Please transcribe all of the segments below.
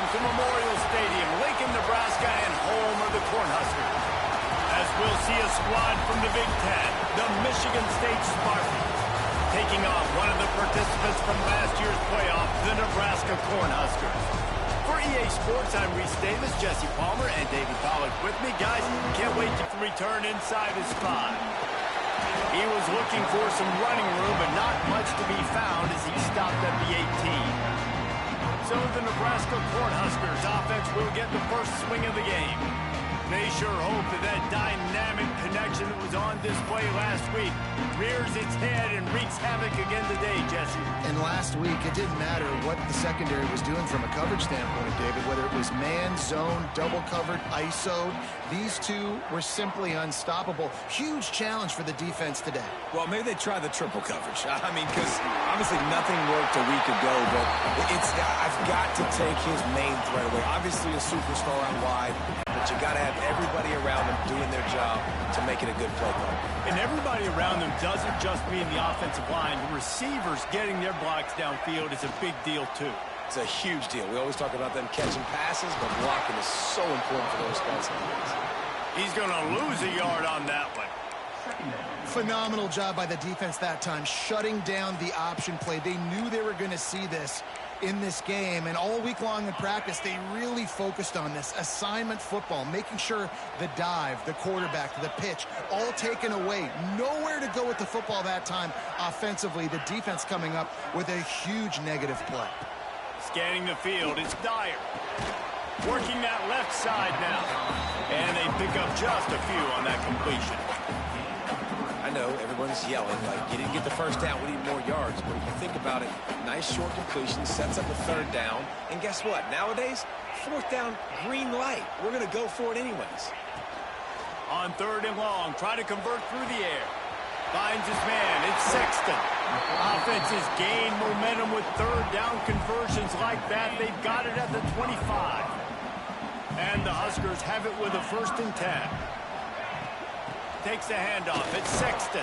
Welcome to Memorial Stadium, Lincoln, Nebraska, and home of the Cornhuskers. As we'll see a squad from the Big Ten, the Michigan State Spartans, taking on one of the participants from last year's playoff, the Nebraska Cornhuskers. For EA Sports, I'm Reese Davis, Jesse Palmer, and David Pollack with me. Guys, can't wait to return inside his spot. He was looking for some running room, but not much to be found as he stopped at the 18. So the Nebraska Cornhuskers offense will get the first swing of the game. They sure hope that dynamic connection that was on display last week rears its head and wreaks havoc again today, Jesse. And last week, it didn't matter what the secondary was doing from a coverage standpoint, David, whether it was man, zone, double covered, ISO. These two were simply unstoppable. Huge challenge for the defense today. Well, maybe they try the triple coverage. I mean, because obviously nothing worked a week ago, but I've got to take his main threat away. Obviously a superstar on wide, but you got to have everybody around them doing their job to make it a good play call. And everybody around them doesn't just mean the offensive line. The receivers getting their blocks downfield is a big deal, too. It's a huge deal. We always talk about them catching passes, but blocking is so important for those guys. He's going to lose a yard on that one. Phenomenal job by the defense that time, shutting down the option play. They knew they were going to see this in this game, and all week long in practice, they really focused on this assignment football, making sure the dive, the quarterback, the pitch, all taken away. Nowhere to go with the football that time offensively. The defense coming up with a huge negative play. Scanning the field, it's Dyer. Working that left side now. And they pick up just a few on that completion. I know everyone's yelling, like, you didn't get the first down, we need more yards. But if you think about it, nice short completion, sets up a third down. And guess what? Nowadays, fourth down, green light. We're going to go for it anyways. On third and long, try to convert through the air. Finds his man. It's Sexton. Offenses gain momentum with third down conversions like that. They've got it at the 25. And the Huskers have it with a 1st and 10. Takes the handoff. It's Sexton.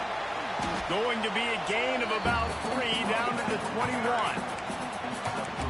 Going to be a gain of about 3 down to the 21.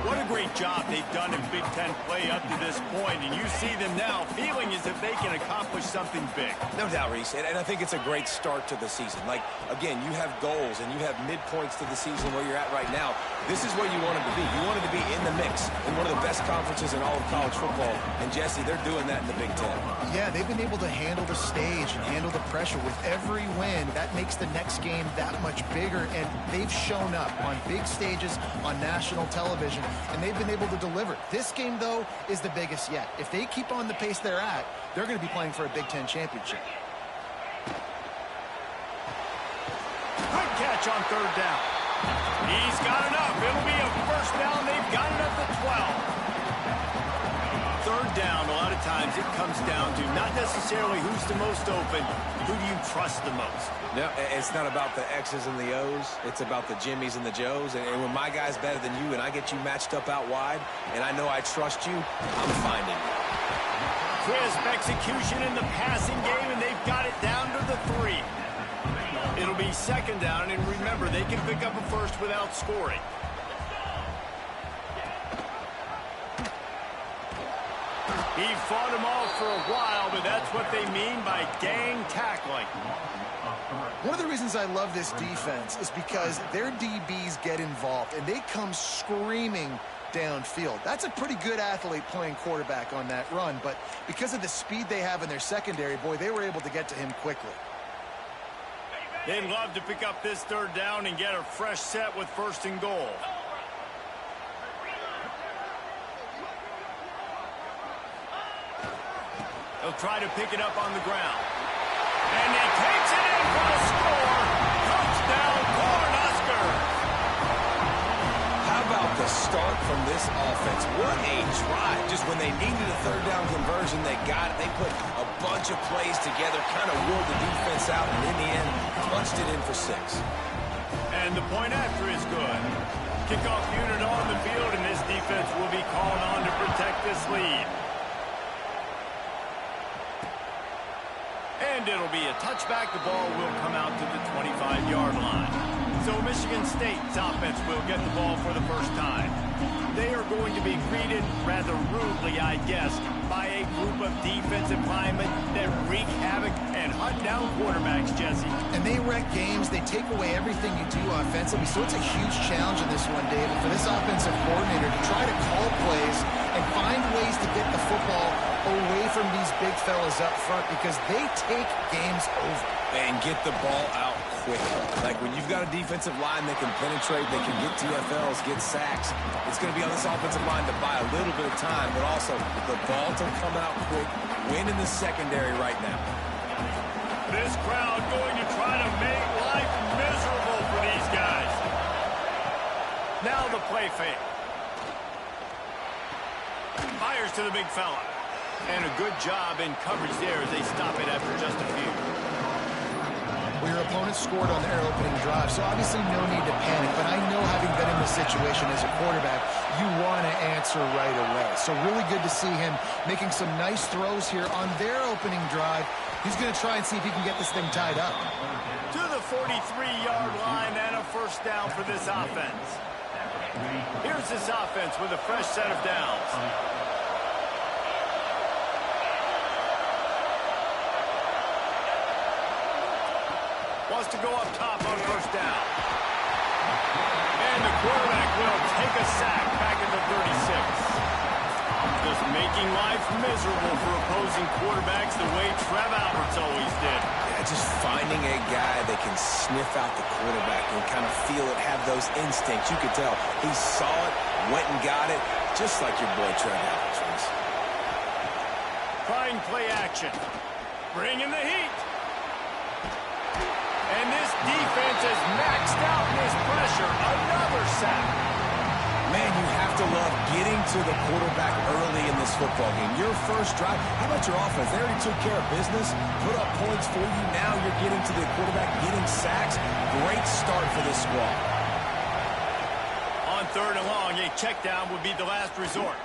What a great job they've done in Big Ten play up to this point, and you see them now feeling as if they can accomplish something big. No doubt, Reese, and I think it's a great start to the season. Like, again, you have goals and you have midpoints to the season where you're at right now. This is where you wanted to be. You wanted to be in the mix in one of the best conferences in all of college football, and Jesse, they're doing that in the Big Ten. Yeah, they've been able to handle the stage and handle the pressure with every win. That makes the next game that much bigger, and they've shown up on big stages on national television, and they've been able to deliver. This game, though, is the biggest yet. If they keep on the pace they're at, they're going to be playing for a Big Ten championship. Good catch on third down. He's got enough. It'll be a first down. They've got it at the 12. Third down, a lot of times it comes down to not necessarily who's the most open, who do you trust the most? No, it's not about the X's and the O's. It's about the Jimmies and the Joes. And when my guy's better than you and I get you matched up out wide, and I know I trust you, I'm finding you. Crisp execution in the passing game, and they've got it down to the 3. It'll be 2nd down, and remember, they can pick up a first without scoring. He fought them off for a while, but that's what they mean by gang tackling. One of the reasons I love this defense is because their DBs get involved, and they come screaming downfield. That's a pretty good athlete playing quarterback on that run, but because of the speed they have in their secondary, boy, they were able to get to him quickly. They'd love to pick up this third down and get a fresh set with 1st and goal. They'll try to pick it up on the ground. And he takes it in for the score. Touchdown, Cornhuskers. How about the start from this offense? What a drive. Just when they needed a third down conversion, they got it. They put a bunch of plays together, kind of wore the defense out, and in the end, punched it in for 6. And the point after is good. Kickoff unit on the field, and this defense will be called on to protect this lead. And it'll be a touchback. The ball will come out to the 25-yard line. So So Michigan State's offense will get the ball for the first time. They are going to be greeted rather rudely, I guess, by a group of defensive linemen that wreak havoc and hunt down quarterbacks, Jesse. And they wreck games. They take away everything you do offensively. So it's a huge challenge in this one, David, for this offensive coordinator to try to call plays and find ways to get the football away from these big fellas up front because they take games over. And get the ball out quick. Like when you've got a defensive line that can penetrate, they can get TFLs, get sacks, it's going to be on this offensive line to buy a little bit of time, but also the ball to come out quick, win in the secondary right now. This crowd going to try to make life miserable for these guys. Now the play fake. Fires to the big fella. And a good job in coverage there as they stop it after just a few. Well, your opponent scored on their opening drive, so obviously no need to panic. But I know, having been in this situation as a quarterback, you want to answer right away. So really good to see him making some nice throws here on their opening drive. He's going to try and see if he can get this thing tied up. To the 43-yard line and a first down for this offense. Here's this offense with a fresh set of downs. Wants to go up top on first down. And the quarterback will take a sack back at the 36. Just making life miserable for opposing quarterbacks the way Trev Alberts always did. Yeah, just finding a guy that can sniff out the quarterback and kind of feel it, have those instincts. You could tell he saw it, went and got it, just like your boy Trev Alberts was. Trying play action. Bringing the heat. And this defense is maxed out in this pressure. Another sack. Man, you have to love getting to the quarterback early in this football game. Your first drive, how about your offense? They already took care of business, put up points for you. Now you're getting to the quarterback, getting sacks. Great start for this squad. On third and long, a check down would be the last resort.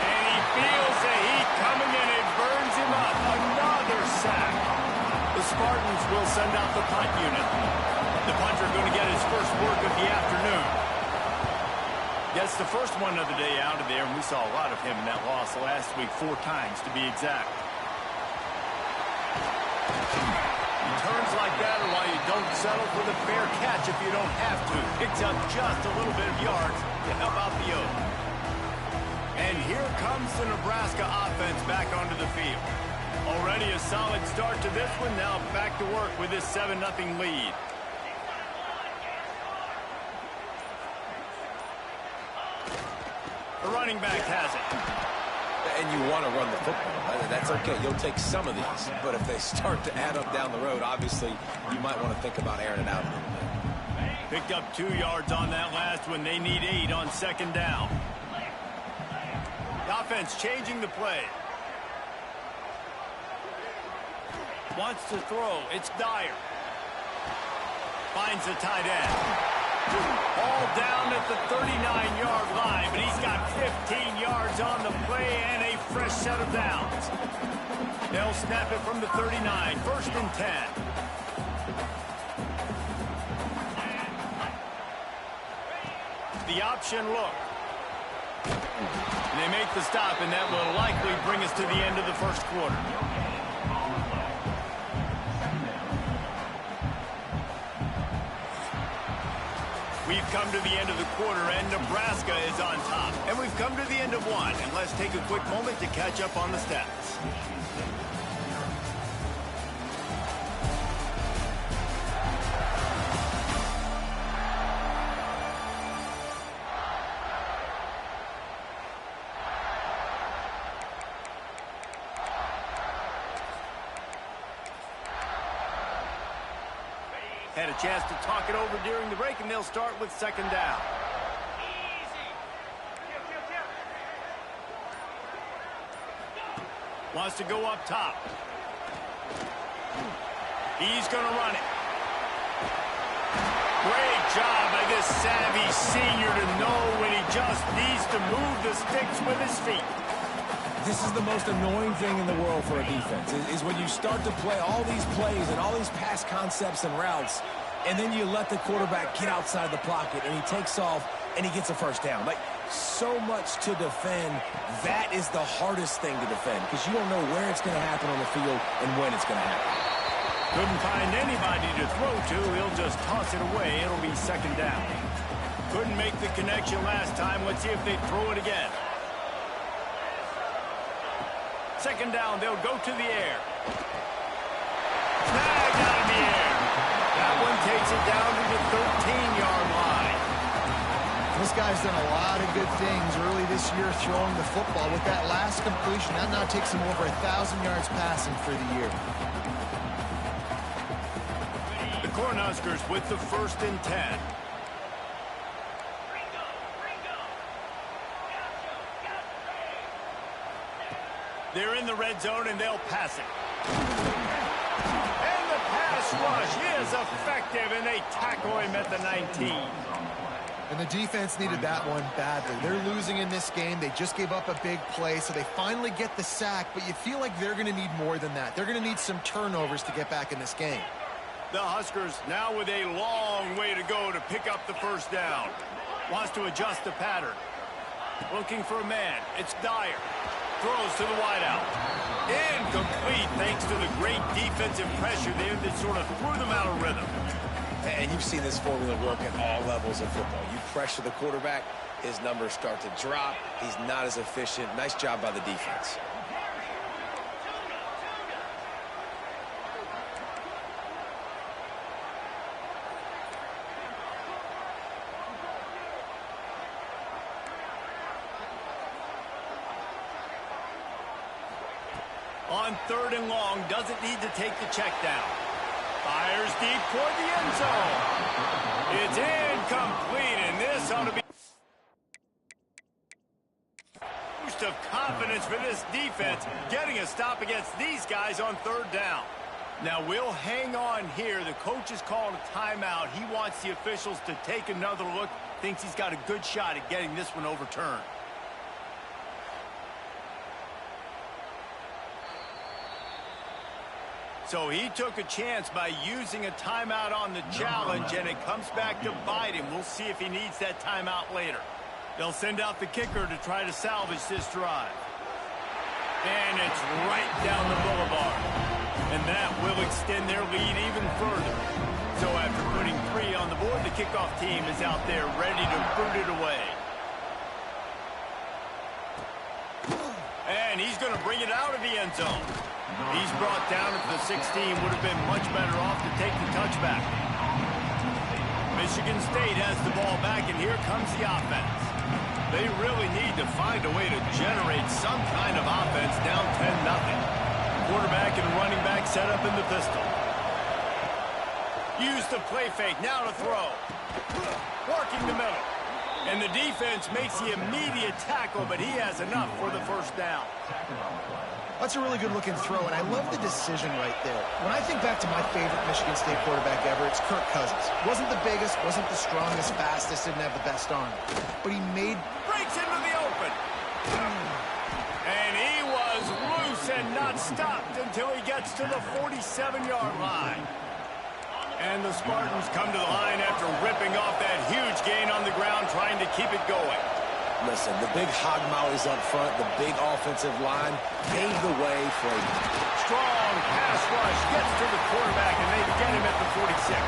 And he feels the heat coming and it burns him up. Another sack. The Spartans will send out the punt unit. The punter going to get his first work of the afternoon. Gets the first one of the day out of there, and we saw a lot of him in that loss last week, 4 times to be exact. Returns like that are why you don't settle for the fair catch if you don't have to. Picks up just a little bit of yards to help out the O's. And here comes the Nebraska offense back onto the field. Already a solid start to this one. Now back to work with this 7-0 lead. The running back has it. And you want to run the football. That's okay. You'll take some of these. But if they start to add up down the road, obviously you might want to think about airing it out a little bit. Picked up 2 yards on that last one. They need 8 on second down. The offense changing the play. Wants to throw. It's Dyer. Finds the tight end. All down at the 39-yard line, but he's got 15 yards on the play and a fresh set of downs. They'll snap it from the 39. First and 10. The option look. They make the stop, and that will likely bring us to the end of the first quarter. We've come to the end of the quarter, and Nebraska is on top. And we've come to the end of one. And let's take a quick moment to catch up on the stats. Had a chance to talk it over during the break, and they'll start with second down. Wants to go up top. He's going to run it. Great job by this savvy senior to know when he just needs to move the sticks with his feet. This is the most annoying thing in the world for a defense, is when you start to play all these plays and all these pass concepts and routes, and then you let the quarterback get outside the pocket, and he takes off, and he gets a first down. Like, so much to defend. That is the hardest thing to defend because you don't know where it's going to happen on the field and when it's going to happen. Couldn't find anybody to throw to. He'll just toss it away. It'll be second down. Couldn't make the connection last time. Let's see if they throw it again. Second down, they'll go to the air. Snagged out of the air. That one takes it down to the 13-yard line. This guy's done a lot of good things early this year throwing the football. With that last completion, that now takes him over 1,000 yards passing for the year. The Cornhuskers with the 1st and 10. They're in the red zone, and they'll pass it. And the pass rush is effective, and they tackle him at the 19. And the defense needed that one badly. They're losing in this game. They just gave up a big play, so they finally get the sack, but you feel like they're going to need more than that. They're going to need some turnovers to get back in this game. The Huskers now with a long way to go to pick up the first down. Wants to adjust the pattern. Looking for a man. It's Dyer. Throws to the wideout. Incomplete thanks to the great defensive pressure there that sort of threw them out of rhythm. And you've seen this formula work at all levels of football. You pressure the quarterback, his numbers start to drop. He's not as efficient. Nice job by the defense. On 3rd and long, doesn't need to take the check down. Fires deep toward the end zone. It's incomplete, and this ought to be a boost of confidence for this defense, getting a stop against these guys on 3rd down. Now, we'll hang on here. The coach has called a timeout. He wants the officials to take another look, thinks he's got a good shot at getting this one overturned. So he took a chance by using a timeout on the challenge, and it comes back to bite him. We'll see if he needs that timeout later. They'll send out the kicker to try to salvage this drive. And it's right down the boulevard. And that will extend their lead even further. So after putting 3 on the board, the kickoff team is out there ready to boot it away. And he's going to bring it out of the end zone. He's brought down at the 16. Would have been much better off to take the touchback. Michigan State has the ball back, and here comes the offense. They really need to find a way to generate some kind of offense down 10-0. Quarterback and running back set up in the pistol. Use the play fake, now to throw. Working the middle. And the defense makes the immediate tackle, but he has enough for the first down. That's a really good-looking throw, and I love the decision right there. When I think back to my favorite Michigan State quarterback ever, it's Kirk Cousins. Wasn't the biggest, wasn't the strongest, fastest, didn't have the best arm. But he made... Breaks into the open. And he was loose and not stopped until he gets to the 47-yard line. And the Spartans come to the line after ripping off that huge gain on the ground, trying to keep it going. Listen, the big hog mollies up front, the big offensive line paved the way for a strong pass rush, gets to the quarterback, and they get him at the 46.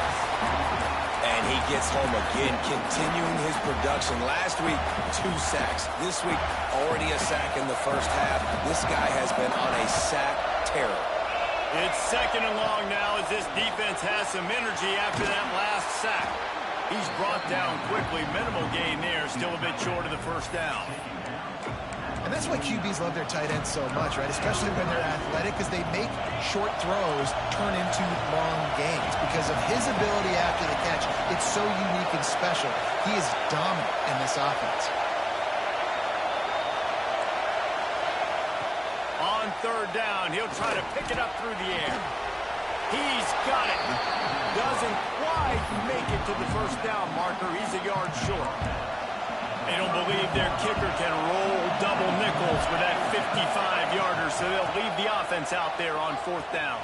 And he gets home again, continuing his production. Last week, 2 sacks. This week, already a sack in the first half. This guy has been on a sack terror. It's 2nd and long now as this defense has some energy after that last sack. He's brought down quickly. Minimal gain there. Still a bit short of the first down. And that's why QBs love their tight ends so much, right? Especially when they're athletic, because they make short throws turn into long gains. Because of his ability after the catch, it's so unique and special. He is dominant in this offense. On 3rd down, he'll try to pick it up through the air. He's got it. Doesn't quite make it to the first down marker. He's a yard short. They don't believe their kicker can roll double nickels with that 55-yarder, so they'll leave the offense out there on 4th down.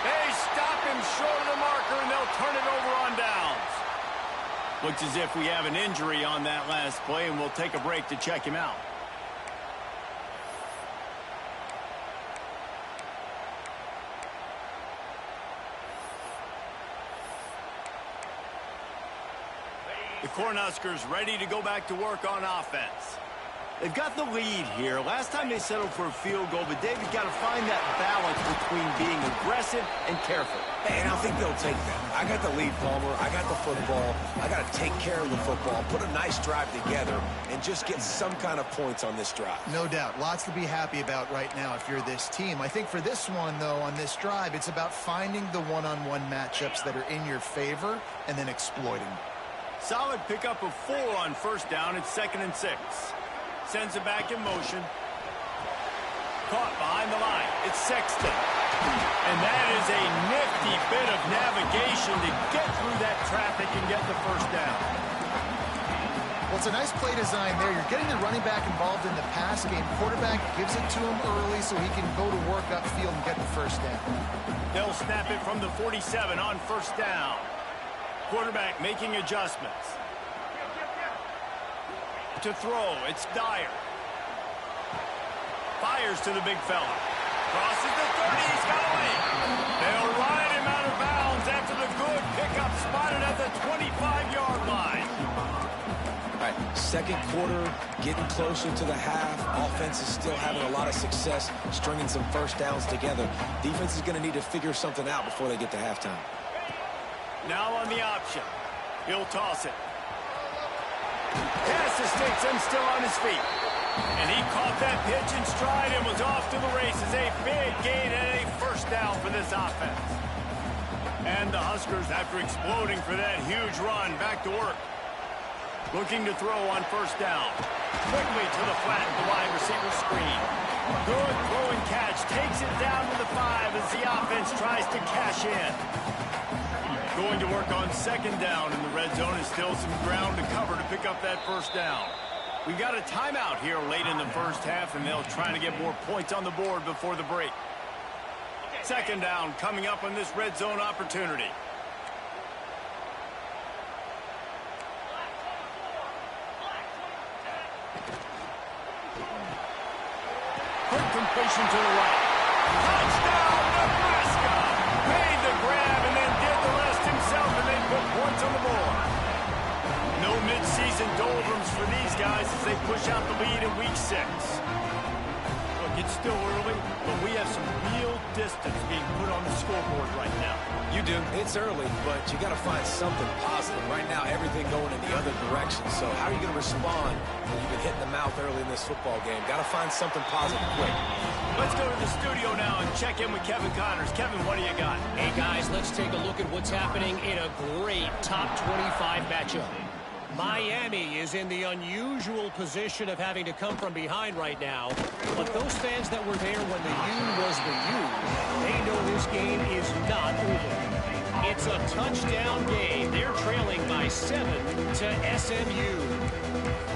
They stop him short of the marker, and they'll turn it over on downs. Looks as if we have an injury on that last play, and we'll take a break to check him out. The Cornhuskers ready to go back to work on offense. They've got the lead here. Last time they settled for a field goal, but David got to find that balance between being aggressive and careful. And I think they'll take that. I got the lead, Palmer. I got the football. I got to take care of the football, put a nice drive together, and just get some kind of points on this drive. No doubt. Lots to be happy about right now if you're this team. I think for this one, though, on this drive, it's about finding the one-on-one matchups that are in your favor and then exploiting them. Solid pickup of 4 on first down. It's 2nd and 6. Sends it back in motion. Caught behind the line. It's Sexton. And that is a nifty bit of navigation to get through that traffic and get the first down. Well, it's a nice play design there. You're getting the running back involved in the pass game. Quarterback gives it to him early so he can go to work upfield and get the first down. They'll snap it from the 47 on first down. Quarterback making adjustments. To throw, it's Dyer. Fires to the big fella. Crosses the 30, he's got away. They'll ride him out of bounds after the good pickup spotted at the 25-yard line. All right, second quarter, getting closer to the half. Offense is still having a lot of success stringing some first downs together. Defense is going to need to figure something out before they get to halftime. Now on the option. He'll toss it. Pass escapes him, still on his feet. And he caught that pitch in stride and was off to the races. A big gain and a first down for this offense. And the Huskers, after exploding for that huge run, back to work. Looking to throw on first down. Quickly to the flat of the wide receiver screen. Good throw and catch. Takes it down to the 5 as the offense tries to cash in. Going to work on second down in the red zone. Is still some ground to cover to pick up that first down. We got a timeout here late in the first half, and they'll try to get more points on the board before the break. Second down coming up on this red zone opportunity. Quick completion to the right. Touchdown, Nebraska! Made the grab and then did the rest himself, and they put points on the board. No mid-season doldrums for these guys as they push out the lead in week 6. Look, it's still early, but we have some real distance being put on the scoreboard right now. You do. It's early, but you got to find something positive. Right now, everything going in the other direction. So how are you going to respond when you've been hit in the mouth early in this football game? Got to find something positive quick. Let's go to the studio now and check in with Kevin Connors. Kevin, what do you got? Hey, guys, let's take a look at what's happening in a great top 25 matchup. Miami is in the unusual position of having to come from behind right now. But those fans that were there when the U was the U, they know this game is not over. It's a touchdown game. They're trailing by 7 to SMU.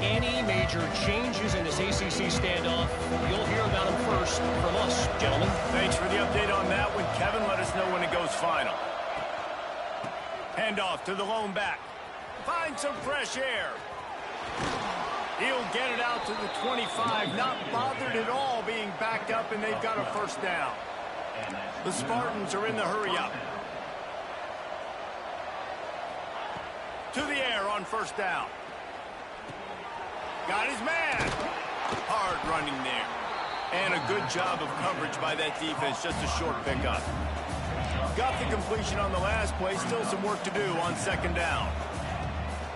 Any major changes in this ACC standoff, you'll hear about them first from us, gentlemen. Thanks for the update on that one, Kevin. Let us know when it goes final. Handoff to the lone back. Find some fresh air. He'll get it out to the 25. Not bothered at all being backed up, and they've got a first down. The Spartans are in the hurry-up. To the air on first down. Got his man. Hard running there. And a good job of coverage by that defense. Just a short pickup. Got the completion on the last play. Still some work to do on second down.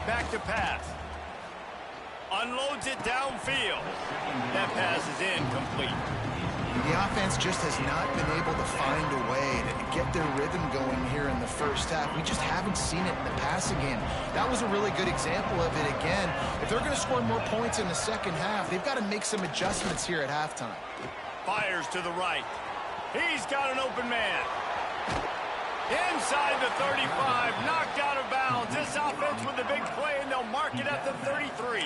Back to pass. Unloads it downfield. That pass is incomplete. The offense just has not been able to find a way to get their rhythm going here in the first half. We just haven't seen it in the passing game. That was a really good example of it again. If they're going to score more points in the second half, they've got to make some adjustments here at halftime. Fires to the right. He's got an open man. Inside the 35, knocked out of bounds. This offense with a big play, and they'll mark it at the 33.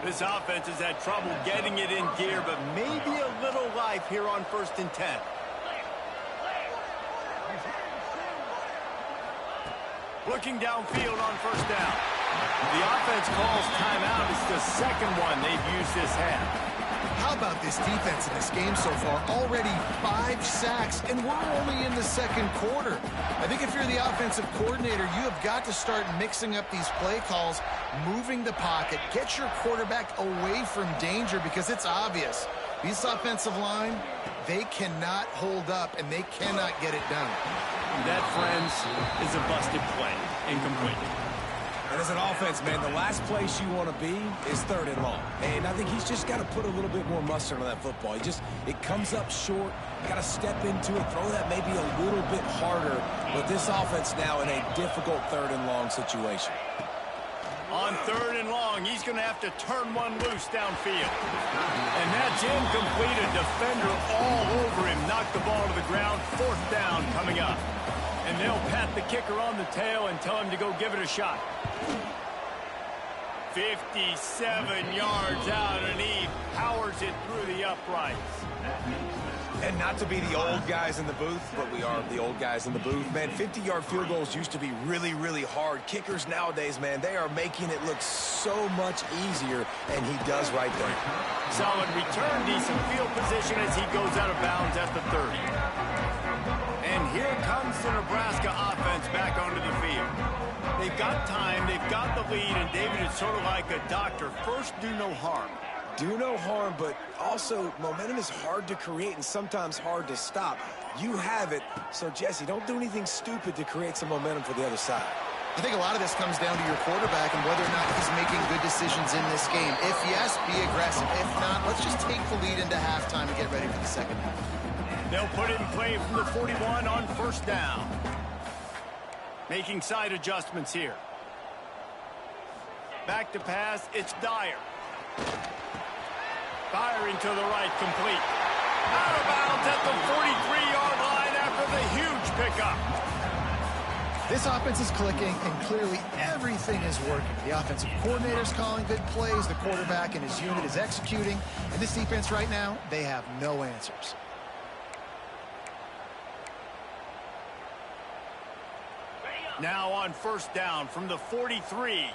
This offense has had trouble getting it in gear, but maybe a little life here on 1st and 10. Looking downfield on first down. The offense calls timeout. It's the second one they've used this half. How about this defense in this game so far? Already 5 sacks, and we're only in the second quarter. I think if you're the offensive coordinator, you have got to start mixing up these play calls, moving the pocket, get your quarterback away from danger, because it's obvious. This offensive line, they cannot hold up, and they cannot get it done. That, friends, is a busted play. Incomplete. And as an offense, man, the last place you want to be is 3rd and long. And I think he's just got to put a little bit more mustard on that football. It comes up short. Got to step into it, throw that maybe a little bit harder. But this offense now in a difficult 3rd and long situation. On 3rd and long, he's going to have to turn one loose downfield. And that's incomplete. A defender all over him. Knocked the ball to the ground. 4th down coming up. And they'll pat the kicker on the tail and tell him to go give it a shot. 57 yards out, and he powers it through the uprights. And not to be the old guys in the booth, but we are the old guys in the booth. Man, 50-yard field goals used to be really, really hard. Kickers nowadays, man, they are making it look so much easier, and he does right there. Solid return, decent field position as he goes out of bounds at the 30. And here comes the Nebraska offense back onto the field. They've got time, they've got the lead, and David is sort of like a doctor. First, do no harm. Do no harm, but also momentum is hard to create and sometimes hard to stop. You have it, so Jesse, don't do anything stupid to create some momentum for the other side. I think a lot of this comes down to your quarterback and whether or not he's making good decisions in this game. If yes, be aggressive. If not, let's just take the lead into halftime and get ready for the second half. They'll put it in play from the 41 on first down. Making side adjustments here. Back to pass, it's Dyer. Firing to the right, complete. Out of bounds at the 43-yard line after the huge pickup. This offense is clicking, and clearly everything is working. The offensive coordinator's calling good plays, the quarterback and his unit is executing, and this defense right now, they have no answers. Now on first down from the 43.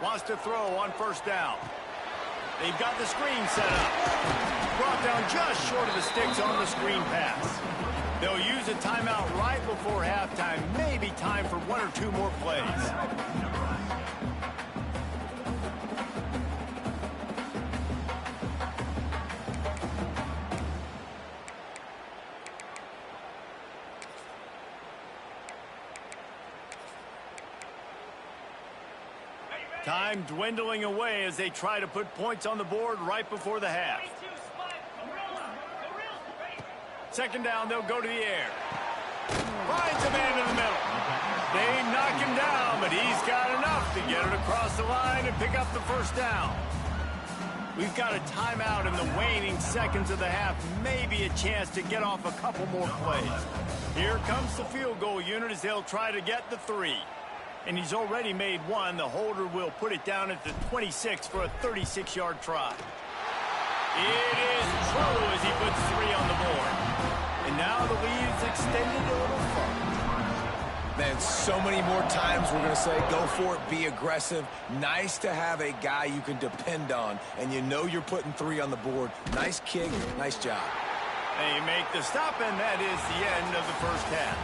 Wants to throw on first down. They've got the screen set up. Brought down just short of the sticks on the screen pass. They'll use a timeout right before halftime. Maybe time for 1 or 2 more plays. Time dwindling away as they try to put points on the board right before the half. Second down, they'll go to the air. Finds a man in the middle. They knock him down, but he's got enough to get it across the line and pick up the first down. We've got a timeout in the waning seconds of the half. Maybe a chance to get off a couple more plays. Here comes the field goal unit as they'll try to get the 3. And he's already made 1. The holder will put it down at the 26 for a 36-yard try. It is true as he puts 3 on the board. And now the lead is extended a little further. Man, so many more times we're going to say, go for it, be aggressive. Nice to have a guy you can depend on, and you know you're putting 3 on the board. Nice kick, nice job. They make the stop, and that is the end of the first half.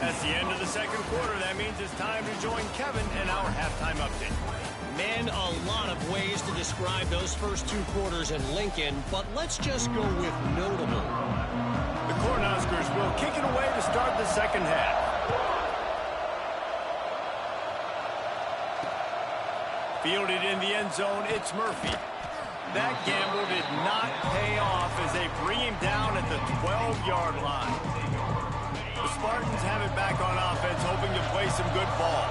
That's the end of the second quarter. That means it's time to join Kevin in our halftime update. Man, a lot of ways to describe those first 2 quarters in Lincoln, but let's just go with notable. The Cornhuskers will kick it away to start the second half. Fielded in the end zone, it's Murphy. That gamble did not pay off as they bring him down at the 12-yard line. The Spartans have it back on offense, hoping to play some good ball.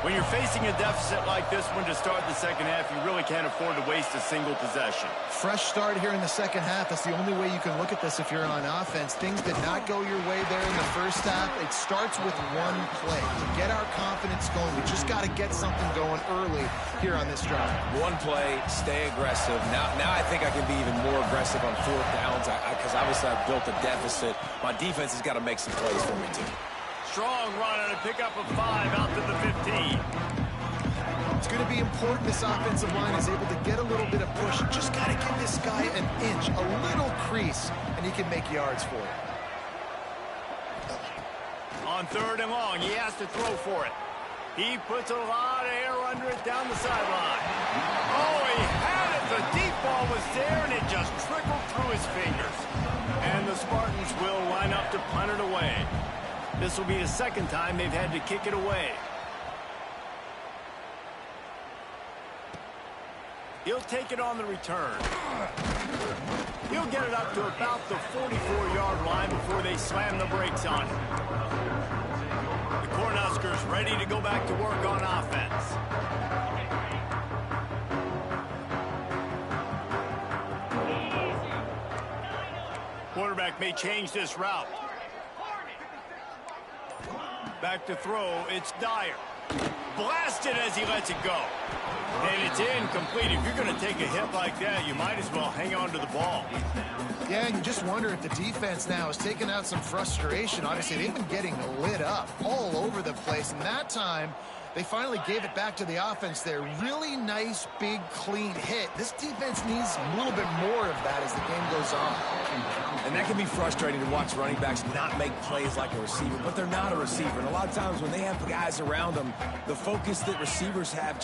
When you're facing a deficit like this one to start the second half, you really can't afford to waste a single possession. Fresh start here in the second half. That's the only way you can look at this if you're on offense. Things did not go your way there in the first half. It starts with 1 play. To get our confidence going, we just got to get something going early here on this drive. 1 play, stay aggressive. Now I think I can be even more aggressive on 4th downs because obviously I've built a deficit. My defense has got to make some plays for me too. Strong run and a pickup of 5 out to the 15. It's going to be important this offensive line is able to get a little bit of push. You just got to give this guy an inch, a little crease, and he can make yards for it. On 3rd and long, he has to throw for it. He puts a lot of air under it down the sideline. Oh, he had it. The deep ball was there, and it just trickled through his fingers. And the Spartans will line up to punt it away. This will be the second time they've had to kick it away. He'll take it on the return. He'll get it up to about the 44-yard line before they slam the brakes on him. The Cornhuskers ready to go back to work on offense. Quarterback may change this route. Back to throw, it's Dyer. Blasted as he lets it go. And it's incomplete. If you're going to take a hit like that, you might as well hang on to the ball. Yeah, and you just wonder if the defense now is taking out some frustration. Obviously, they've been getting lit up all over the place. And that time, they finally gave it back to the offense there. Really nice, big, clean hit. This defense needs a little bit more of that as the game goes on. And that can be frustrating to watch running backs not make plays like a receiver, but they're not a receiver. And a lot of times when they have guys around them, the focus that receivers have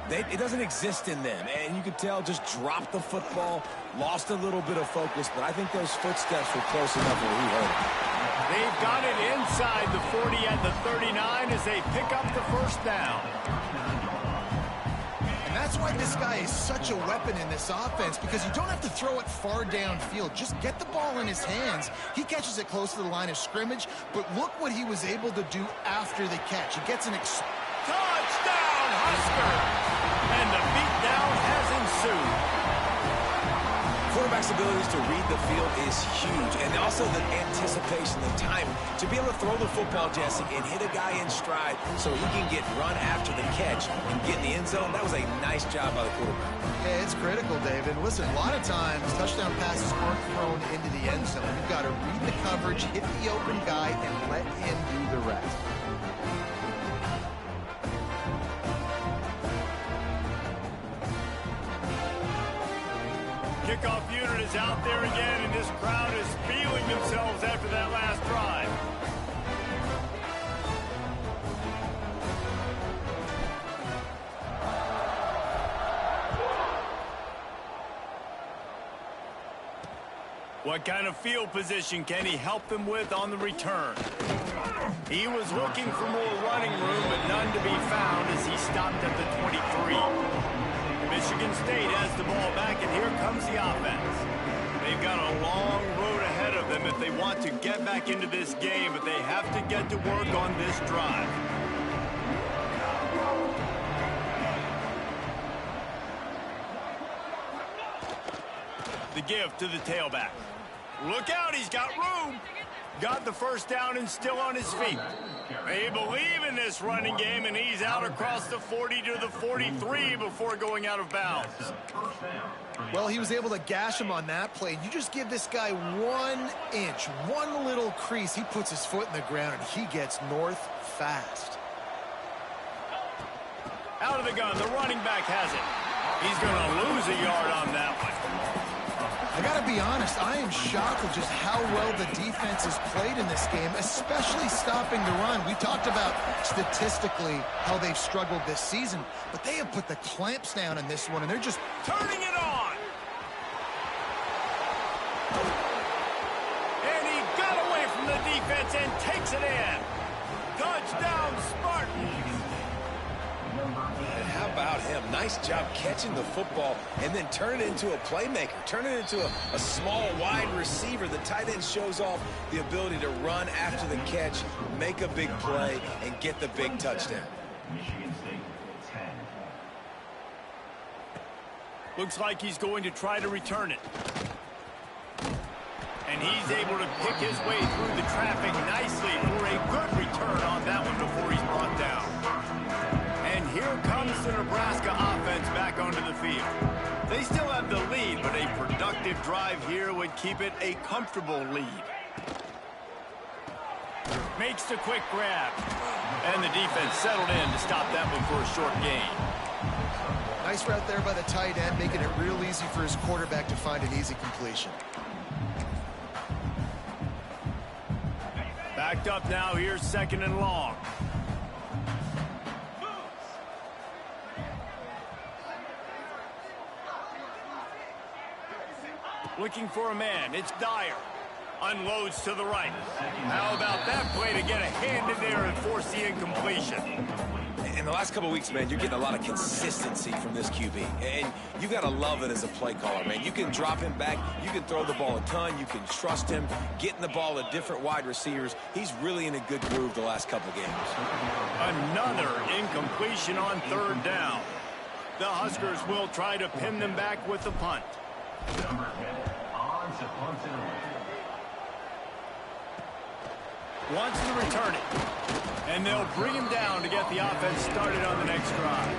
it doesn't exist in them. And you could tell just dropped the football, lost a little bit of focus, but I think those footsteps were close enough where he heard it. They've got it inside the 40 at the 39 as they pick up the first down. And that's why this guy is such a weapon in this offense, because you don't have to throw it far downfield. Just get the ball in his hands. He catches it close to the line of scrimmage, but look what he was able to do after the catch. He gets an touchdown, Huskers! And the beatdown has ensued. Quarterback's abilities to read the field is huge, and also the anticipation, the time to be able to throw the football, Jesse, and hit a guy in stride so he can get run after the catch and get in the end zone. That was a nice job by the quarterback. Yeah, it's critical, David. Listen, a lot of times touchdown passes aren't thrown into the end zone. You've got to read the coverage, hit the open guy, and let him do the rest. Kickoff unit is out there again, and this crowd is feeling themselves after that last drive. What kind of field position can he help them with on the return? He was looking for more running room, but none to be found as he stopped at the 23. Michigan State has the ball back, and here comes the offense. They've got a long road ahead of them if they want to get back into this game, but they have to get to work on this drive. The give to the tailback. Look out, he's got room. Got the first down and still on his feet. They believe in this running game, and he's out across the 40 to the 43 before going out of bounds. Well, he was able to gash him on that play. You just give this guy 1 inch, one little crease. He puts his foot in the ground, and he gets north fast. Out of the gun, the running back has it. He's going to lose a yard on that one. I got to be honest, I am shocked at just how well the defense has played in this game, especially stopping the run. We talked about statistically how they've struggled this season, but they have put the clamps down in this one, and they're just turning it on. And he got away from the defense and takes it in. Touchdown, Spartans. And how about him? Nice job catching the football and then turn it into a playmaker. Turn it into a small, wide receiver. The tight end shows off the ability to run after the catch, make a big play, and get the big touchdown. Looks like he's going to try to return it. And he's able to pick his way through the traffic nicely for a good return on that one before he's brought down. And here comes the Nebraska offense back onto the field. They still have the lead, but a productive drive here would keep it a comfortable lead. Makes the quick grab. And the defense settled in to stop that one for a short gain. Nice route there by the tight end, making it real easy for his quarterback to find an easy completion. Backed up now, here's 2nd and long. Looking for a man, it's Dyer. Unloads to the right. How about that play to get a hand in there and force the incompletion? In the last couple of weeks, man, you're getting a lot of consistency from this QB. And you got to love it as a play caller, man. You can drop him back. You can throw the ball a ton. You can trust him. Getting the ball to different wide receivers. He's really in a good groove the last couple of games. Another incompletion on 3rd down. The Huskers will try to pin them back with the punt. Wants to return it. And they'll bring him down to get the offense started on the next drive.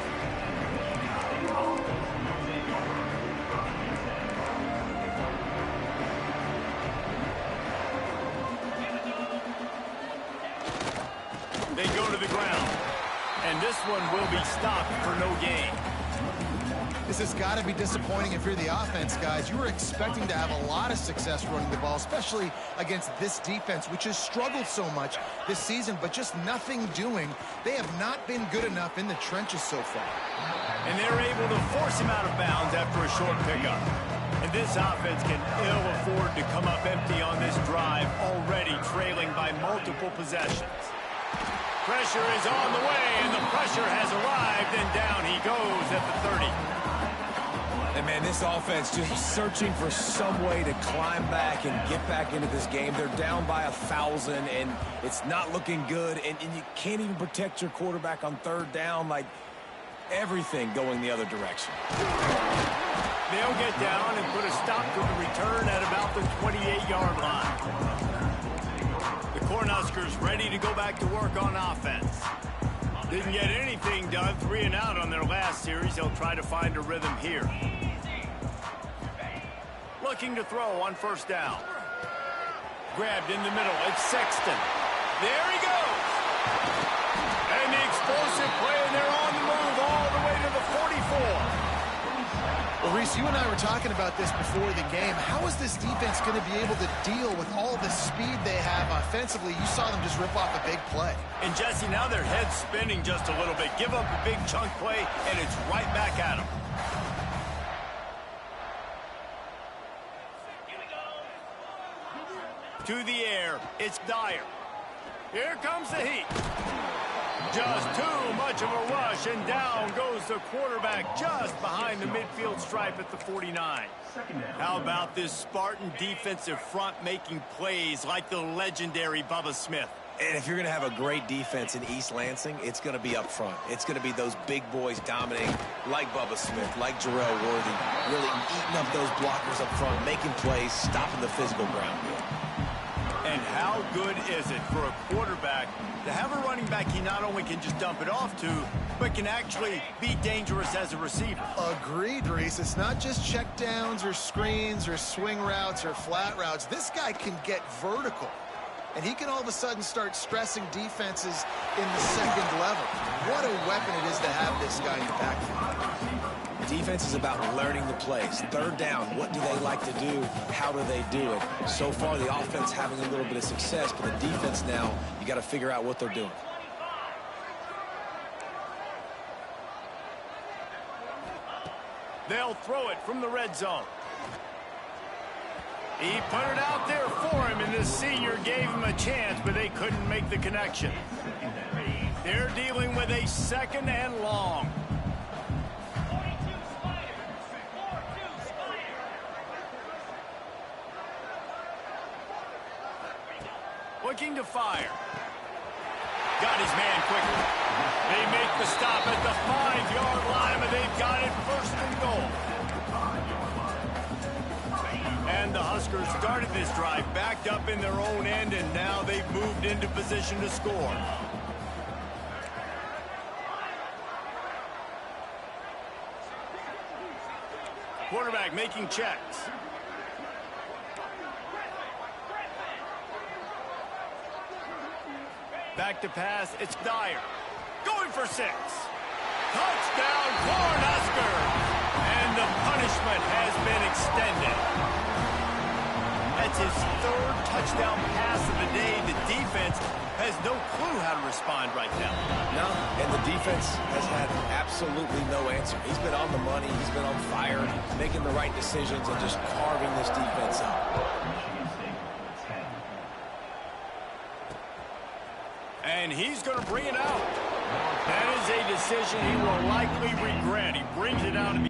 They go to the ground. And this one will be stopped for no gain. This has got to be disappointing if you're the offense, guys. You were expecting to have a lot of success running the ball, especially against this defense, which has struggled so much this season, but just nothing doing. They have not been good enough in the trenches so far. And they're able to force him out of bounds after a short pickup. And this offense can ill afford to come up empty on this drive, already trailing by multiple possessions. Pressure is on the way, and the pressure has arrived, and down he goes at the 30. And, man, this offense just searching for some way to climb back and get back into this game. They're down by 1,000, and it's not looking good. And you can't even protect your quarterback on 3rd down. Like, everything going the other direction. They'll get down and put a stop to the return at about the 28-yard line. The Cornhuskers ready to go back to work on offense. Didn't get anything done, 3 and out on their last series. They'll try to find a rhythm here. Looking to throw on 1st down. Grabbed in the middle. It's Sexton. There he goes. And the explosive play, and they're on the move all the way to the 44. Well, Reese, you and I were talking about this before the game. How is this defense going to be able to deal with all the speed they have offensively? You saw them just rip off a big play. And, Jesse, now their head's spinning just a little bit. Give up a big chunk play, and it's right back at them. To the air, it's Dyer. Here comes the heat. Just too much of a rush, and down goes the quarterback just behind the midfield stripe at the 49. How about this Spartan defensive front making plays like the legendary Bubba Smith? And if you're going to have a great defense in East Lansing, it's going to be up front. It's going to be those big boys dominating like Bubba Smith, like Jarrell Worthy, really eating up those blockers up front, making plays, stopping the physical ground game. And how good is it for a quarterback to have a running back he not only can just dump it off to, but can actually be dangerous as a receiver? Agreed, Reese. It's not just check downs or screens or swing routes or flat routes. This guy can get vertical, and he can all of a sudden start stressing defenses in the 2nd level. What a weapon it is to have this guy in the backfield. Defense is about learning the plays. 3rd down, what do they like to do? How do they do it? So far, the offense having a little bit of success, but the defense now, you got to figure out what they're doing. They'll throw it from the red zone. He put it out there for him, and the senior gave him a chance, but they couldn't make the connection. They're dealing with a 2nd and long. Looking to fire. Got his man quickly. They make the stop at the 5-yard line, but they've got it 1st and goal. And the Huskers started this drive backed up in their own end, and now they've moved into position to score. Quarterback making checks. Back to pass. It's Dyer. Going for 6. Touchdown, Cornhuskers! And the punishment has been extended. That's his 3rd touchdown pass of the day. The defense has no clue how to respond right now. No, and the defense has had absolutely no answer. He's been on the money. He's been on fire, making the right decisions and just carving this defense up. And he's going to bring it out. That is a decision he will likely regret. He brings it out to be...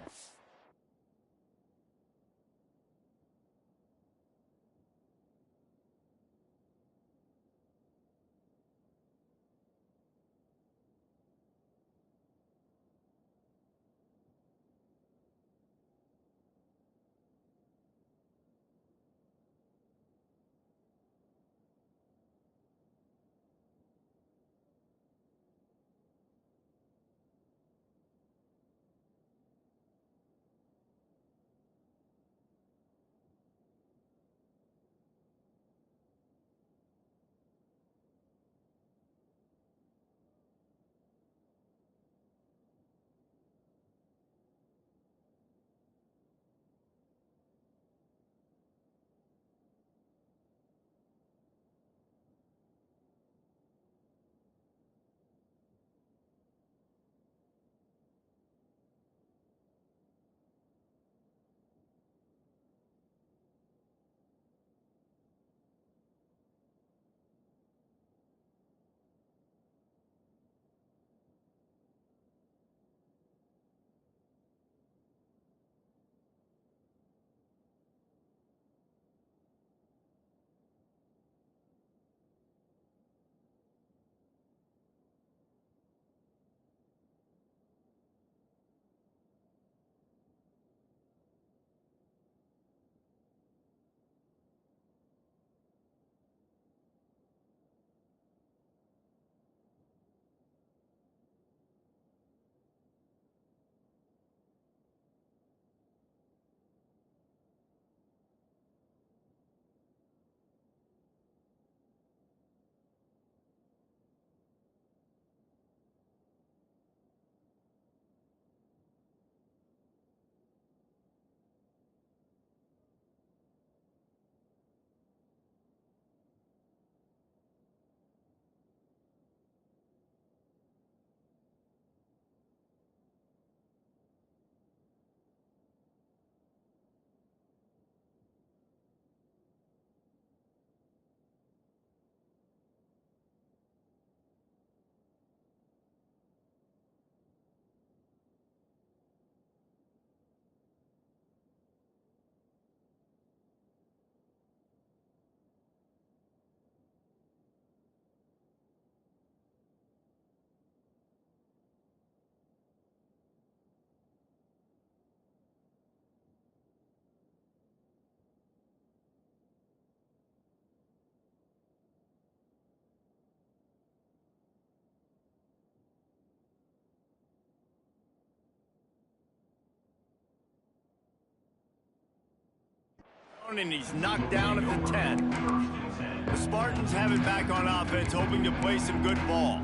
And he's knocked down at the 10. The Spartans have it back on offense, hoping to play some good ball.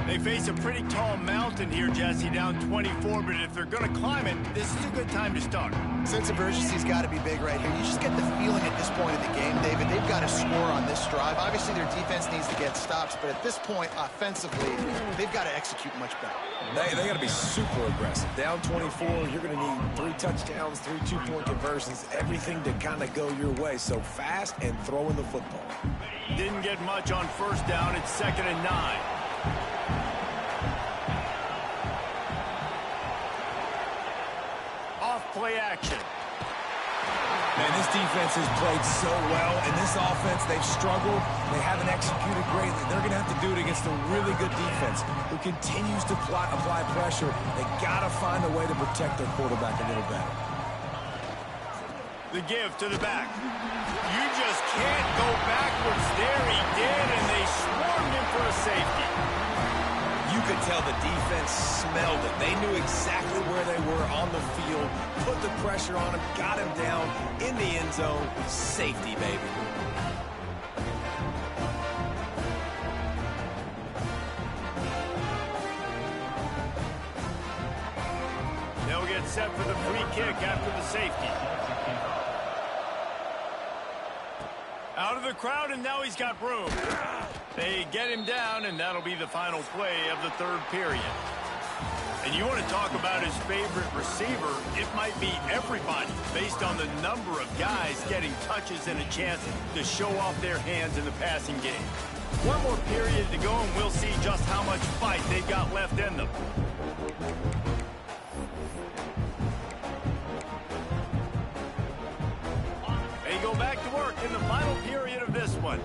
They face a pretty tall mountain here, Jesse, down 24, but if they're going to climb it, this is a good time to start. Sense of urgency's got to be big right here. You just get the feeling at this point of the game, David, they've got to score on this drive. Obviously, their defense needs to get stops, but at this point, offensively, they've got to execute much better. They got to be super aggressive. Down 24, you're going to need 3 touchdowns, 3 two-point conversions, everything to kind of go your way. So fast and throwing the football. Didn't get much on first down. It's 2nd and 9. Play action. Man, this defense has played so well, and this offense, they've struggled. They haven't executed greatly. They're going to have to do it against a really good defense who continues to apply pressure. They got to find a way to protect their quarterback a little better. The give to the back. You just can't go backwards there. He did, and they swarmed him for a safety. You could tell the defense smelled it. They knew exactly where they were on the field, put the pressure on him, got him down in the end zone. Safety, baby. They'll get set for the free kick after the safety. Out of the crowd, and now he's got room. They get him down, and that'll be the final play of the third period. And you want to talk about his favorite receiver, it might be everybody, based on the number of guys getting touches and a chance to show off their hands in the passing game. One more period to go, and we'll see just how much fight they've got left in them. They go back to work in the final period of this one.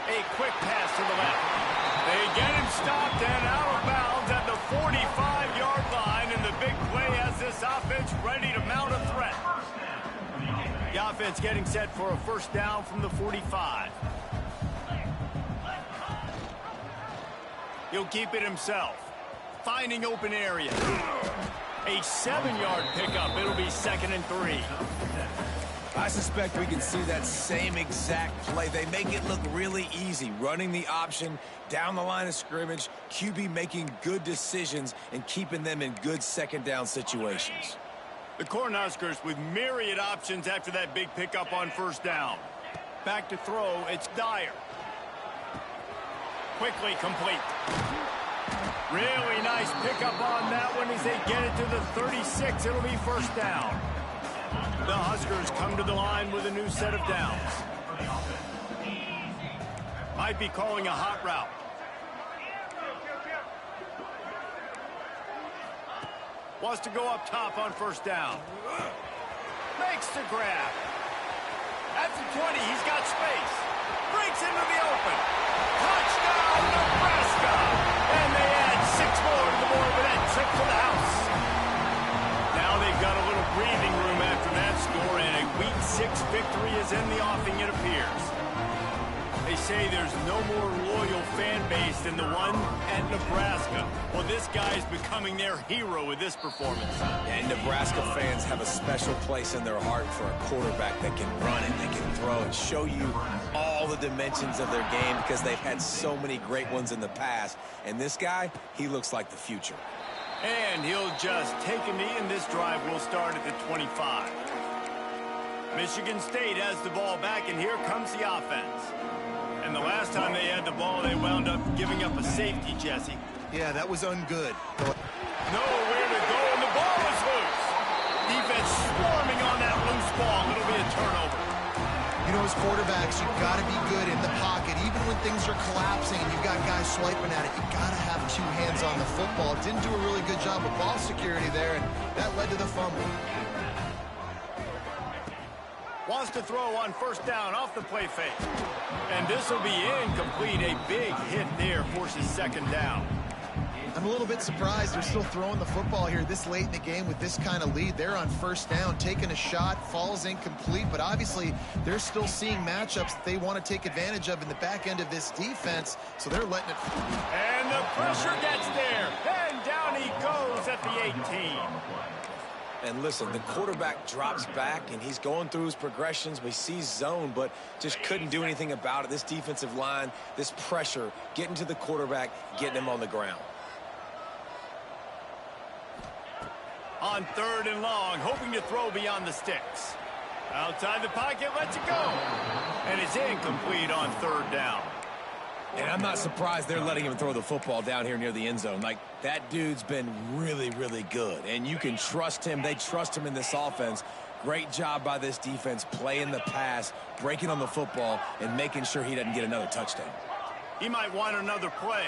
A quick pass to the left. They get him stopped and out of bounds at the 45-yard line, and the big play has this offense ready to mount a threat. The offense getting set for a first down from the 45. He'll keep it himself. Finding open area. A 7-yard pickup. It'll be 2nd and 3. I suspect we can see that same exact play. They make it look really easy, running the option down the line of scrimmage, QB making good decisions and keeping them in good second down situations. The Cornhuskers with myriad options after that big pickup on first down. Back to throw, it's Dyer. Quickly complete. Really nice pickup on that one as they get it to the 36. It'll be first down. The Huskers come to the line with a new set of downs. Might be calling a hot route. Wants to go up top on first down. Makes the grab. At the 20, he's got space. Breaks into the open. Touchdown, Nebraska! And they add 6 more to the board with that trip to the house. Now they've got a little breathing room after that score, and a Week 6 victory is in the offing, it appears. They say there's no more loyal fan base than the one at Nebraska. Well, this guy's becoming their hero with this performance. And Nebraska fans have a special place in their heart for a quarterback that can run and they can throw and show you all the dimensions of their game because they've had so many great ones in the past. And this guy, he looks like the future. And he'll just take a knee, and this drive will start at the 25. Michigan State has the ball back, and here comes the offense. And the last time they had the ball, they wound up giving up a safety, Jesse. Yeah, that was ungood. Nowhere to go, and the ball is loose. Defense swarming on that loose ball. It'll be a turnover. You know, as quarterbacks, you've got to be good in the pocket. Even when things are collapsing and you've got guys swiping at it, you've got to have 2 hands on the football. Didn't do a really good job of ball security there, and that led to the fumble. Wants to throw on first down off the play fake. And this will be incomplete. A big hit there forces second down. I'm a little bit surprised they're still throwing the football here this late in the game with this kind of lead. They're on first down, taking a shot, falls incomplete, but obviously they're still seeing matchups that they want to take advantage of in the back end of this defense, so they're letting it. And the pressure gets there, and down he goes at the 18. And listen, the quarterback drops back, and he's going through his progressions. We see zone, but just couldn't do anything about it. This defensive line, this pressure, getting to the quarterback, getting him on the ground. On 3rd and long, hoping to throw beyond the sticks. Outside the pocket, lets it go. And it's incomplete on 3rd down. And I'm not surprised they're letting him throw the football down here near the end zone. Like, that dude's been really, really good. And you can trust him. They trust him in this offense. Great job by this defense playing the pass, breaking on the football, and making sure he doesn't get another touchdown. He might want another play.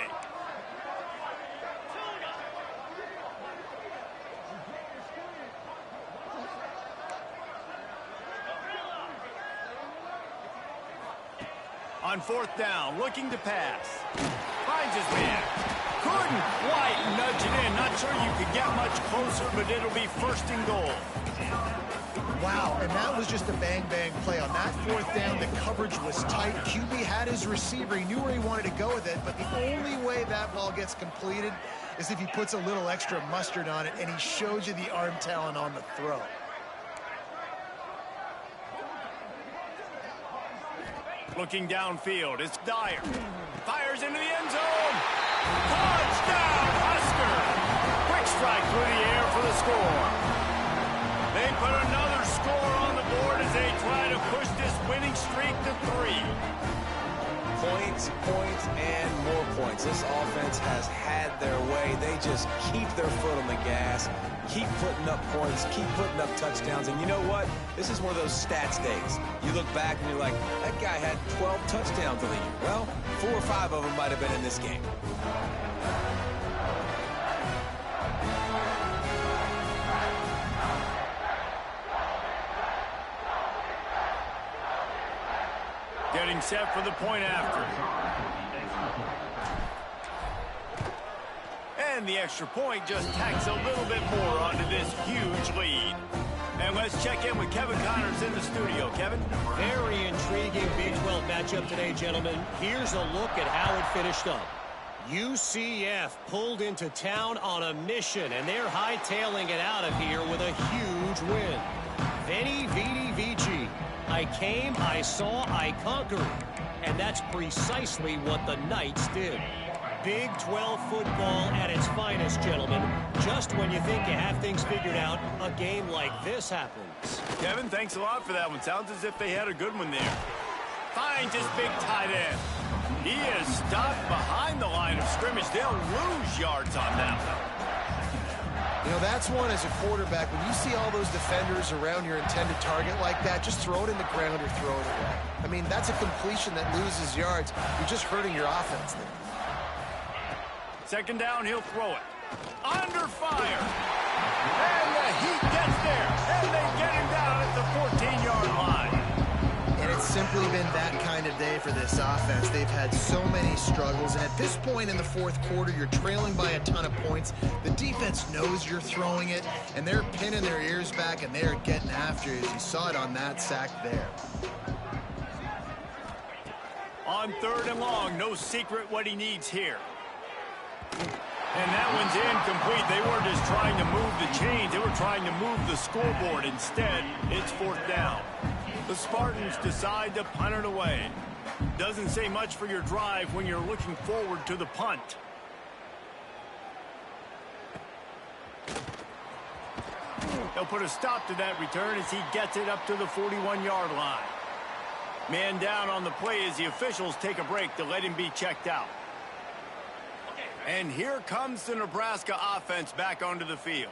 On 4th down, looking to pass. Finds his man. Couldn't quite nudge it in. Not sure you could get much closer, but it'll be 1st and goal. Wow, and that was just a bang-bang play. On that 4th down, the coverage was tight. QB had his receiver. He knew where he wanted to go with it, but the only way that ball gets completed is if he puts a little extra mustard on it, and he showed you the arm talent on the throw. Looking downfield, it's Dyer. Fires into the end zone. Touchdown, Husker! Quick strike through the air for the score. They put another score on the board as they try to push this winning streak to 3. Points, points, and more points. This offense has had their way. They just keep their foot on the gas, keep putting up points, keep putting up touchdowns. And you know what? This is one of those stats days. You look back and you're like, that guy had 12 touchdowns in the year. Well, 4 or 5 of them might have been in this game. Getting set for the point after. And the extra point just tacks a little bit more onto this huge lead. And let's check in with Kevin Connors in the studio. Kevin? Very intriguing Big 12 matchup today, gentlemen. Here's a look at how it finished up. UCF pulled into town on a mission, and they're hightailing it out of here with a huge win. Veni, Vidi, Vici. I came, I saw, I conquered. And that's precisely what the Knights did. Big 12 football at its finest, gentlemen. Just when you think you have things figured out, a game like this happens. Kevin, thanks a lot for that one. Sounds as if they had a good one there. Finds his big tight end. He is stopped behind the line of scrimmage. They'll lose yards on that one. You know, that's one as a quarterback. When you see all those defenders around your intended target like that, just throw it in the ground or throw it away. I mean, that's a completion that loses yards. You're just hurting your offense there. Second down, he'll throw it. Under fire. And the heat gets there. And they get him down at the 14-yard line. And it's simply been that kind of day for this offense. They've had so many struggles, and at this point in the fourth quarter, you're trailing by a ton of points. The defense knows you're throwing it, and they're pinning their ears back, and they're getting after you, as you saw it on that sack there. On 3rd and long, no secret what he needs here. And that one's incomplete. They weren't just trying to move the chains. They were trying to move the scoreboard. Instead, it's 4th down. The Spartans decide to punt it away. Doesn't say much for your drive when you're looking forward to the punt. They'll put a stop to that return as he gets it up to the 41-yard line. Man down on the play as the officials take a break to let him be checked out. And here comes the Nebraska offense back onto the field.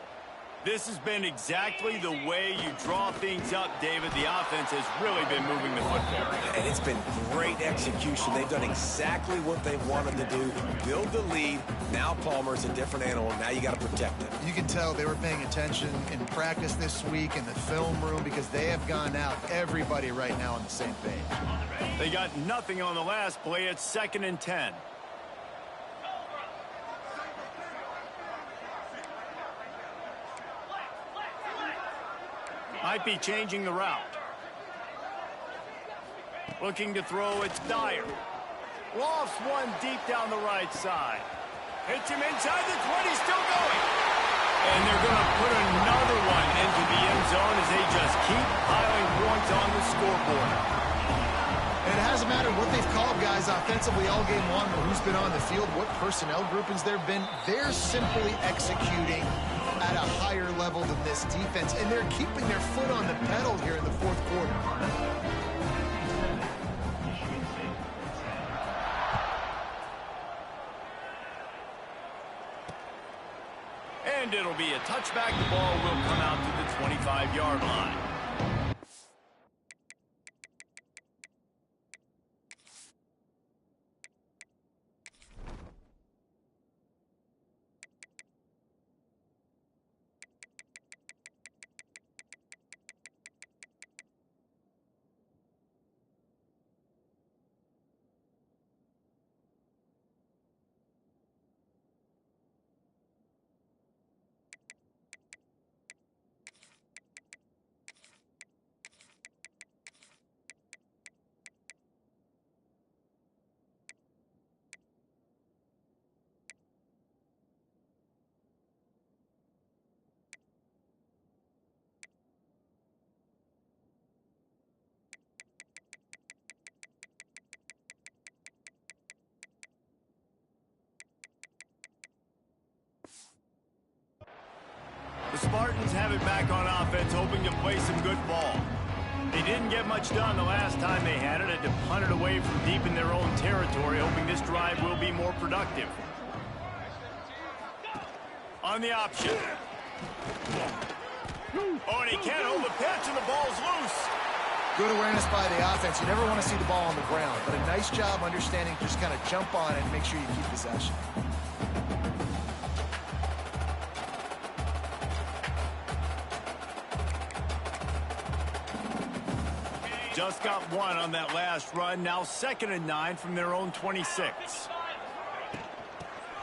This has been exactly the way you draw things up, David. The offense has really been moving the football. And it's been great execution. They've done exactly what they wanted to do. Build the lead. Now Palmer's a different animal. Now you got to protect him. You can tell they were paying attention in practice this week in the film room because they have gone out, everybody right now on the same page. They got nothing on the last play. It's 2nd and 10. Might be changing the route. Looking to throw, it's Dyer. Lofts one deep down the right side. Hits him inside the 20, still going. And they're going to put another one into the end zone as they just keep piling points on the scoreboard. And it hasn't mattered what they've called, guys, offensively all game long, or who's been on the field, what personnel groupings there have been. They're simply executing at a higher level than this defense, and they're keeping their foot on the pedal here in the fourth quarter. And it'll be a touchback. The ball will come out to the 25-yard line. Spartans have it back on offense, hoping to play some good ball. They didn't get much done the last time they had it. Had to punt it away from deep in their own territory, hoping this drive will be more productive. On the option. Oh, and he can't hold the pitch, and the ball's loose. Good awareness by the offense. You never want to see the ball on the ground, but a nice job understanding just kind of jump on it and make sure you keep possession. Just got one on that last run. Now 2nd and 9 from their own 26.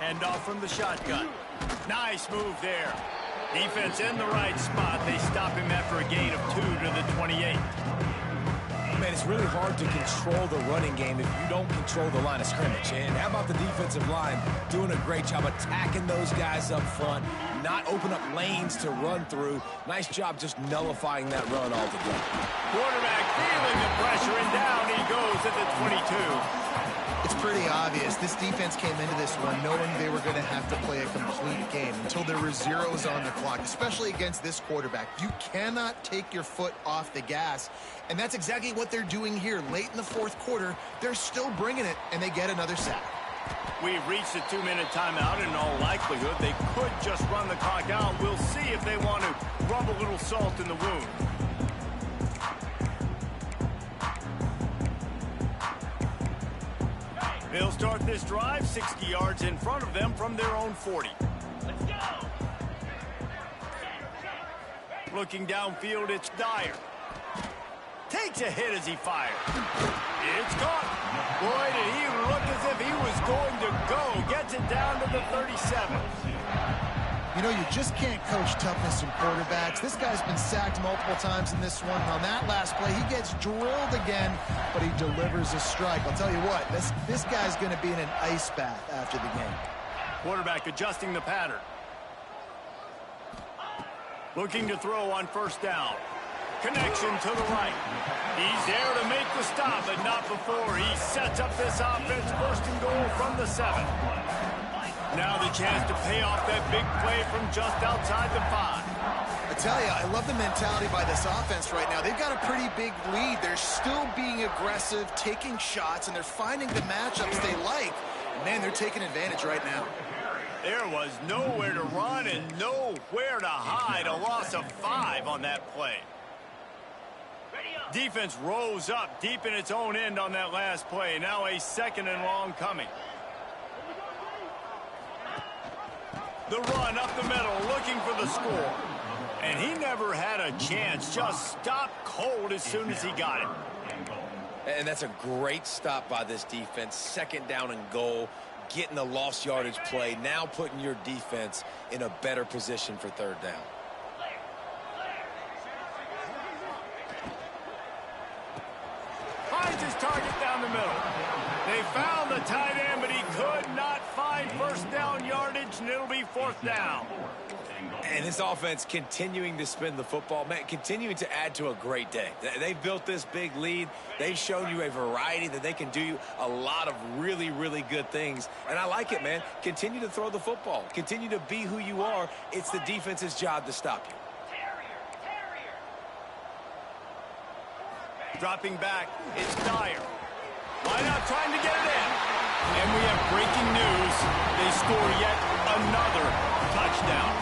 Handoff from the shotgun. Nice move there. Defense in the right spot. They stop him after a gain of 2 to the 28. Man, it's really hard to control the running game if you don't control the line of scrimmage. And how about the defensive line doing a great job attacking those guys up front, not open up lanes to run through. Nice job just nullifying that run altogether. Quarterback feeling the pressure, and down he goes at the 22. It's pretty obvious. This defense came into this one knowing they were going to have to play a complete game until there were zeros on the clock, especially against this quarterback. You cannot take your foot off the gas, and that's exactly what they're doing here. Late in the 4th quarter, they're still bringing it, and they get another sack. We've reached a 2-minute timeout. In all likelihood, they could just run the clock out. We'll see if they want to rub a little salt in the wound. They'll start this drive 60 yards in front of them from their own 40. Let's go. Looking downfield, it's Dyer. Takes a hit as he fires. It's caught. Boy, did he look as if he was going to go. Gets it down to the 37. You know, you just can't coach toughness in quarterbacks. This guy's been sacked multiple times in this one. On that last play, he gets drilled again, but he delivers a strike. I'll tell you what, this guy's going to be in an ice bath after the game. Quarterback adjusting the pattern. Looking to throw on 1st down. Connection to the right. He's there to make the stop, but not before. He sets up this offense 1st and goal from the 7. Now the chance to pay off that big play from just outside the 5. I tell you, I love the mentality by this offense right now. They've got a pretty big lead. They're still being aggressive, taking shots, and they're finding the matchups they like. Man, they're taking advantage right now. There was nowhere to run and nowhere to hide. A loss of 5 on that play. Defense rose up deep in its own end on that last play. Now a 2nd and long coming. The run up the middle, looking for the score. And he never had a chance. Just stopped cold as soon as he got it. And that's a great stop by this defense. 2nd down and goal, getting the lost yardage play, now putting your defense in a better position for 3rd down. Finds his target down the middle. They found the tight end, but he could not find 1st down yardage, and it'll be 4th down. And this offense continuing to spin the football, man, continuing to add to a great day. They've built this big lead. They've shown you a variety that they can do a lot of really, really good things. And I like it, man. Continue to throw the football. Continue to be who you are. It's the defense's job to stop you. Dropping back, it's Dyer. Why not trying to get it in? And we have breaking news. They score yet another touchdown.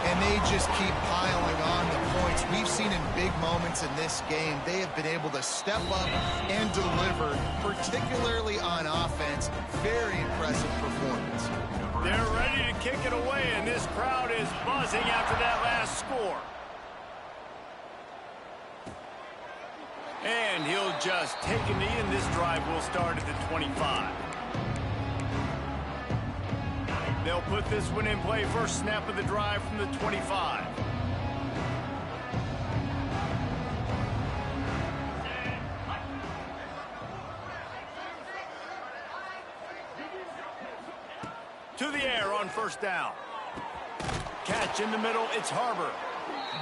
And they just keep piling on the points. We've seen in big moments in this game, they have been able to step up and deliver, particularly on offense. Very impressive performance. They're ready to kick it away, and this crowd is buzzing after that last score. And he'll just take a knee, and this drive will start at the 25. They'll put this one in play. 1st snap of the drive from the 25. To the air on 1st down. Catch in the middle, it's Harbor.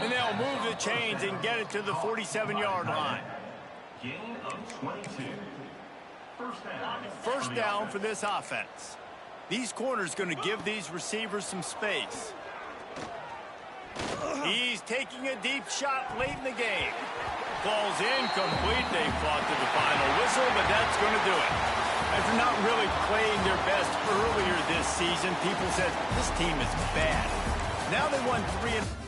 And they'll move the chains and get it to the 47-yard line. Gain of 22. 1st down for this offense. These corners going to give these receivers some space. He's taking a deep shot late in the game. Falls incomplete. They fought to the final whistle, but that's going to do it. After not really playing their best earlier this season, people said this team is bad. Now they won 3 and